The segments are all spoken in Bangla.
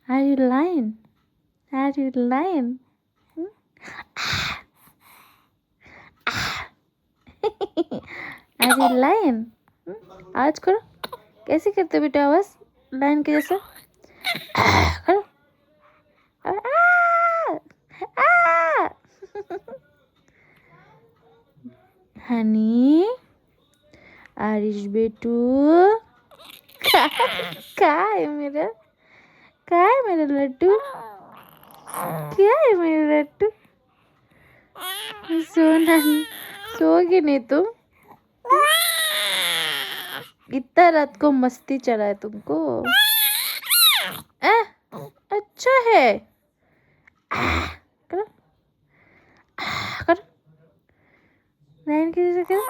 Are you lying? Are you lying? Are you lying? आवाज करो, कैसे करते हो बेटा आवाज लाइन के जैसा? करो। हनी, आरिश बेटू, कहाँ है मेरा? कहाँ है मेरा लड्डू? क्या है मेरा लड्डू? सोना, सोओगे नहीं तुम? इतना रात को मस्ती चला है तुमको? अच्छा है। करो, करो, लाइन के जैसे करो।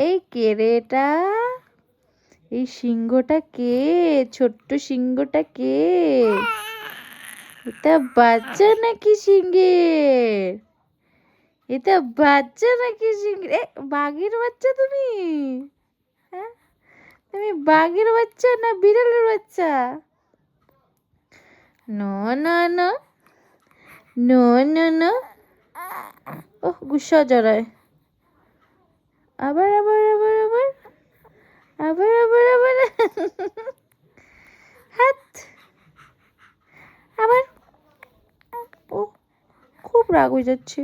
এই কে রে এটা? এই সিংহটা কে? ছোট্ট সিংহটা কে? এটা বাচ্চা নাকি সিংহের? এটা বাচ্চা নাকি সিংহের? বাঘের বাচ্চা তুমি? হ্যাঁ, তুমি বাঘের বাচ্চা না বিড়ালের বাচ্চা? No no no no no no. Oh, গুসা জড়ায়। আবার আবার আবার আবার আবার আবার আবার হাত আবার। ও, খুব রাগ হয়ে যাচ্ছে।